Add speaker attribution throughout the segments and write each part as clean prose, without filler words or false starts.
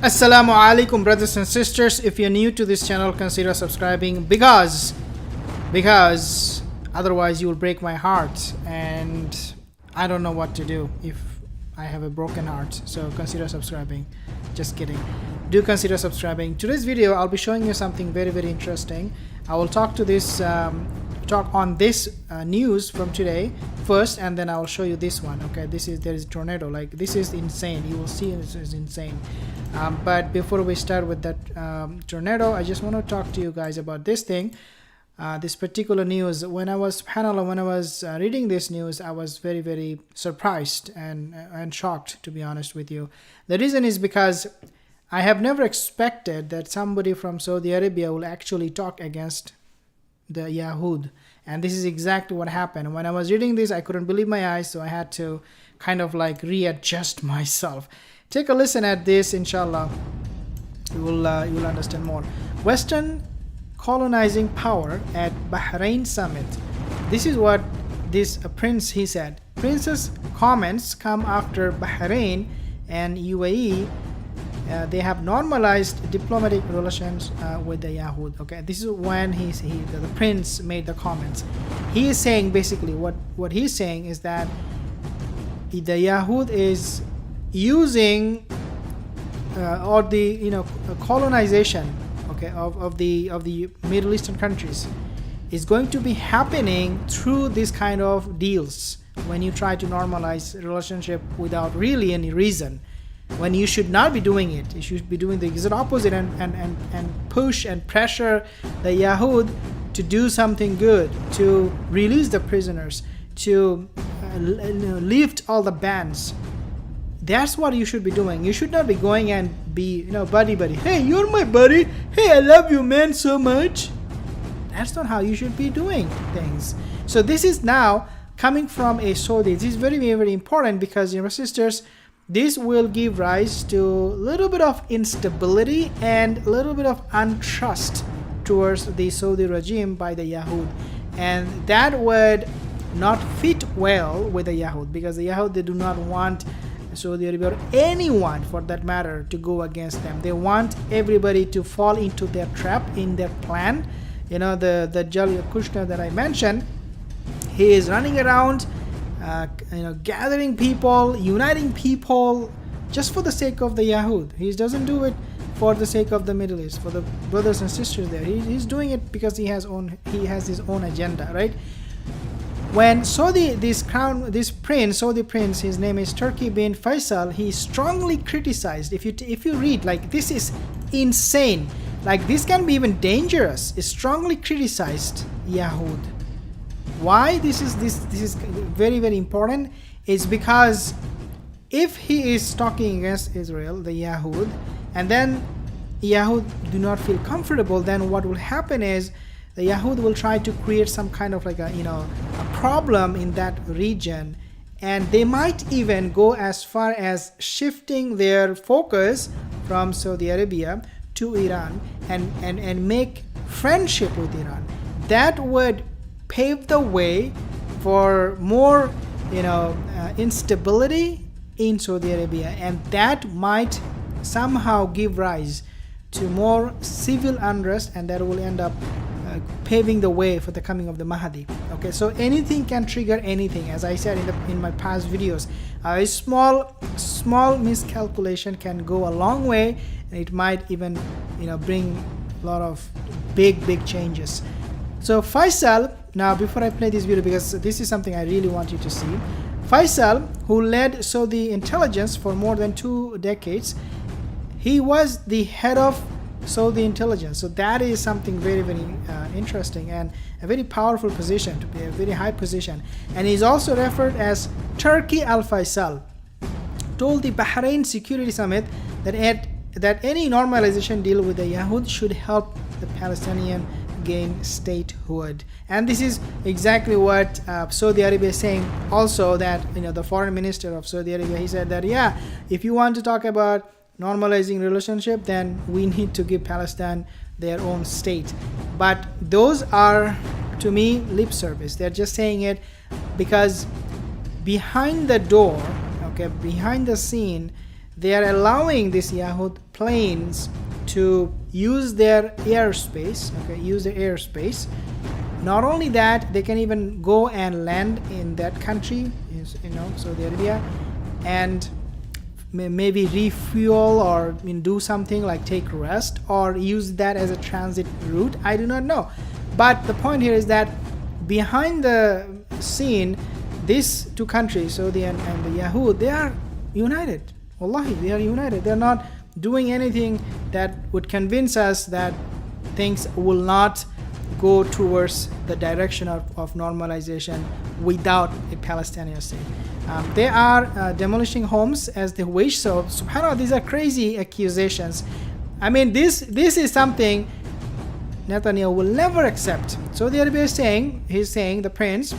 Speaker 1: Assalamu alaikum, brothers and sisters. If you're new to this channel, consider subscribing because otherwise you will break my heart, and I don't know what to do if I have a broken heart. So consider subscribing. Just kidding. Do consider subscribing. Today's video, I'll be showing you something very, very interesting. I will talk on this news from today first, and then I will show you this one. Okay, there is a tornado. Like, this is insane. You will see this is insane. But before we start with that tornado, I just want to talk to you guys about this thing. This particular news. When I was reading this news, I was very, very surprised and shocked, to be honest with you. The reason is because I have never expected that somebody from Saudi Arabia will actually talk against the Yahud, and this is exactly what happened. When I was reading this, I couldn't believe my eyes, so I had to kind of like readjust myself. Take a listen at this, inshallah. You will understand more. Western colonizing power at Bahrain summit. This is what this prince, he said. Prince's comments come after Bahrain and UAE they have normalized diplomatic relations with the Yahud. Okay, this is when the prince made the comments. He is saying basically what he's saying is that the Yahud is using or the colonization, okay, of the Middle Eastern countries is going to be happening through this kind of deals, when you try to normalize relationship without really any reason, when you should not be doing it. You should be doing the exact opposite and push and pressure the Yahud to do something good, to release the prisoners, to lift all the bans. That's what you should be doing. You should not be going and be buddy. Hey, you're my buddy. Hey, I love you, man, so much. That's not how you should be doing things. So this is now coming from a Saudi. This is very, very, very important because, sisters, this will give rise to a little bit of instability and a little bit of untrust towards the Saudi regime by the Yahud. And that would not fit well with the Yahud, because the Yahud, they do not want Saudi Arabia or anyone for that matter to go against them. They want everybody to fall into their trap, in their plan. The Jalil Kushner that I mentioned, he is running around gathering people, uniting people just for the sake of the Yahud. He doesn't do it for the sake of the Middle East, for the brothers and sisters there. He's doing it because he has his own agenda, right? When Saudi prince, his name is Turki bin Faisal, he strongly criticized. If you read, like, this is insane. Like, this can be even dangerous. He strongly criticized Yahud. Why this is very, very important is because if he is talking against Israel, the Yahud, and then Yahud do not feel comfortable, then what will happen is the Yahud will try to create some kind of like a problem in that region, and they might even go as far as shifting their focus from Saudi Arabia to Iran and make friendship with Iran. That would pave the way for more instability in Saudi Arabia, and that might somehow give rise to more civil unrest, and that will end up paving the way for the coming of the Mahdi. Okay, so anything can trigger anything. As I said in my past videos, a small miscalculation can go a long way, and it might even bring a lot of big changes. So Faisal, now before I play this video, because this is something I really want you to see, Faisal, who led Saudi intelligence for more than 2 decades, he was the head of Saudi intelligence. So that is something very, very interesting, and a very powerful position, to be a very high position. And he's also referred as Turki al-Faisal, told the Bahrain Security Summit that any normalization deal with the Yahud should help the Palestinian gain statehood. And this is exactly what Saudi Arabia is saying also, that the foreign minister of Saudi Arabia, he said that if you want to talk about normalizing relationship, then we need to give Palestine their own state. But those are, to me, lip service. They're just saying it because behind the door, okay, behind the scene, they are allowing these Yahud planes to use their airspace. Not only that, they can even go and land in that country, Saudi Arabia, and maybe refuel or do something like take rest or use that as a transit route. I do not know. But the point here is that behind the scene, these two countries, Saudi and the Yahud, they are united. Wallahi, they are united. They're not doing anything that would convince us that things will not go towards the direction of normalization without a Palestinian state. They are demolishing homes as they wish. So, subhanAllah, these are crazy accusations. I mean, this is something Netanyahu will never accept. Saudi Arabia is saying, the prince,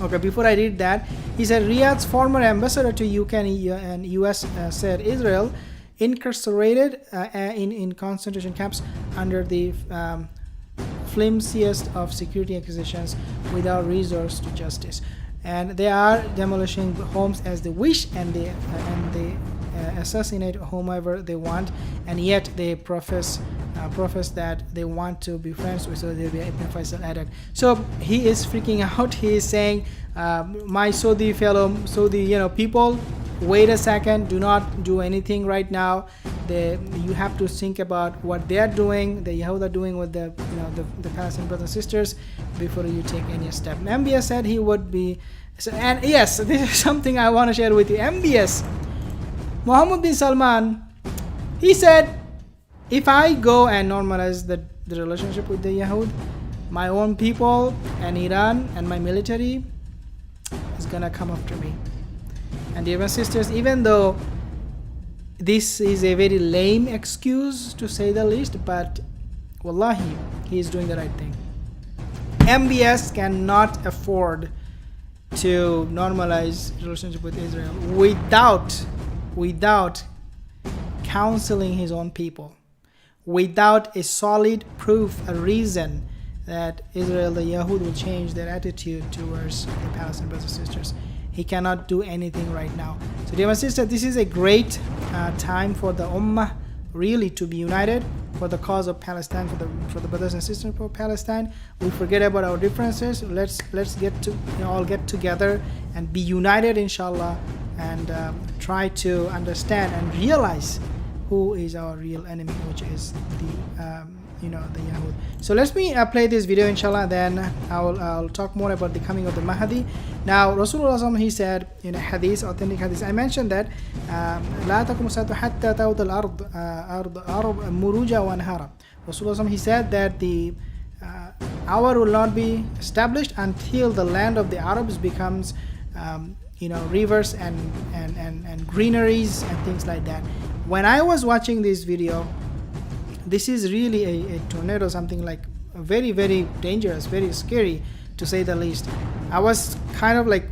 Speaker 1: okay, before I read that, he said Riyadh's former ambassador to UK and US said Israel incarcerated in concentration camps under the flimsiest of security accusations without recourse to justice. And they are demolishing homes as they wish, and they assassinate whomever they want, and yet they profess that they want to be friends with Saudi Arabia. Ibn Faisal added. So he is freaking out. He is saying, my Saudi people, wait a second, do not do anything right now. You have to think about what they are doing, the Yahud are doing with the Palestinian brothers and sisters before you take any step. MBS said he would be, and yes, this is something I want to share with you. MBS, Mohammed bin Salman, he said, if I go and normalize the relationship with the Yahud, my own people and Iran and my military is gonna come after me. And dear sisters, even though this is a very lame excuse to say the least, but wallahi, he is doing the right thing. MBS cannot afford to normalize relationship with Israel without counseling his own people, without a solid proof, a reason that Israel, the Yahud, will change their attitude towards the Palestinian brothers and sisters. He cannot do anything right now. So dear my sister, this is a great time for the Ummah really to be united for the cause of Palestine, for the brothers and sisters of Palestine. We forget about our differences. Let's all get together and be united, inshallah, and try to understand and realize who is our real enemy, which is the Yahud. So let me play this video, inshallah, then I'll talk more about the coming of the Mahdi. Now Rasulullah, he said in a hadith, authentic hadith, I mentioned that لا تقوم الساعة حتى تعود الأرض مروجا وأنهارا. Rasulullah, he said that the hour will not be established until the land of the Arabs becomes rivers and greeneries and things like that. When I was watching this video, this is really a tornado, something like very, very dangerous, very scary, to say the least. I was kind of like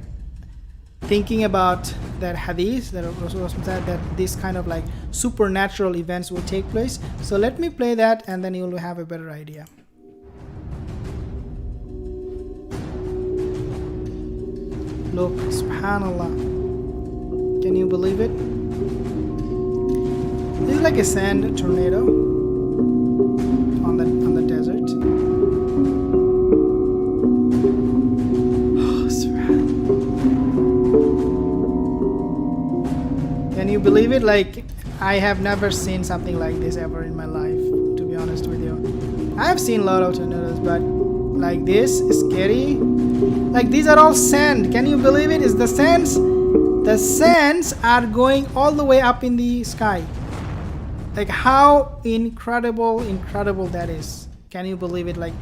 Speaker 1: thinking about that hadith that Rasulullah said that this kind of like supernatural events will take place. So let me play that, and then you will have a better idea. Look, subhanallah, can you believe it? This is like a sand tornado on the desert. Oh, can you believe it? Like, I have never seen something like this ever in my life, to be honest with you. I have seen a lot of tornadoes, but like this is scary. Like, these are all sand. Can you believe it? It's the sands. The sands are going all the way up in the sky. Like, how incredible that is. Can you believe it? Like,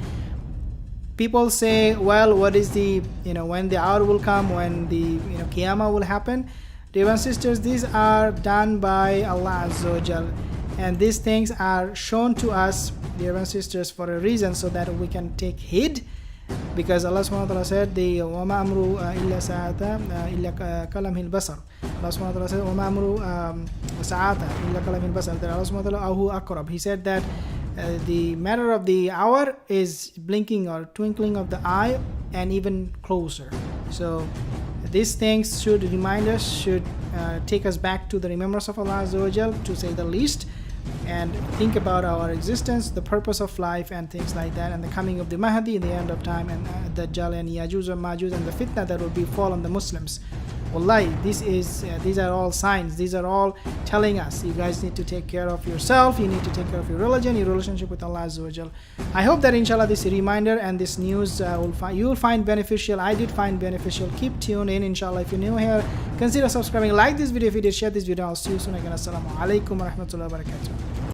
Speaker 1: people say, well, what is the, when the hour will come, when the, Qiyamah will happen. Dear and sisters, these are done by Allah Azza wa Jal. And these things are shown to us, dear and sisters, for a reason, so that we can take heed. Because Allah subhanahu wa ta'ala said, the وَمَا أَمْرُ إِلَّا سَاعَةً إِلَّا كَلَمْهِ الْبَصَرِ. Allah subhanahu wa ta'ala said, وَمَا أَمْرُ سَاعَةً إِلَّا كَلَمْهِ الْبَصَرِ. That Allah subhanahu wa ta'ala أَهُ أَقْرَبُ. He said that the matter of the hour is blinking or twinkling of the eye and even closer. So these things should remind us, should take us back to the remembrance of Allah Azza wa Jal, to say the least, and think about our existence, the purpose of life, and things like that, and the coming of the Mahdi in the end of time, and the Dajjal and Yajuj and Majuj, and the fitna that will befall on the Muslims. Wallahi, these are all signs. These are all telling us you guys need to take care of yourself. You need to take care of your religion, your relationship with Allah Azza wa Jal. I hope that inshallah this reminder and this news you will find beneficial. I did find beneficial. Keep tuned in, inshallah. If you're new here, consider subscribing. Like this video if you did. Share this video. I'll see you soon again. Assalamu alaikum wa rahmatullahi wa barakatuh.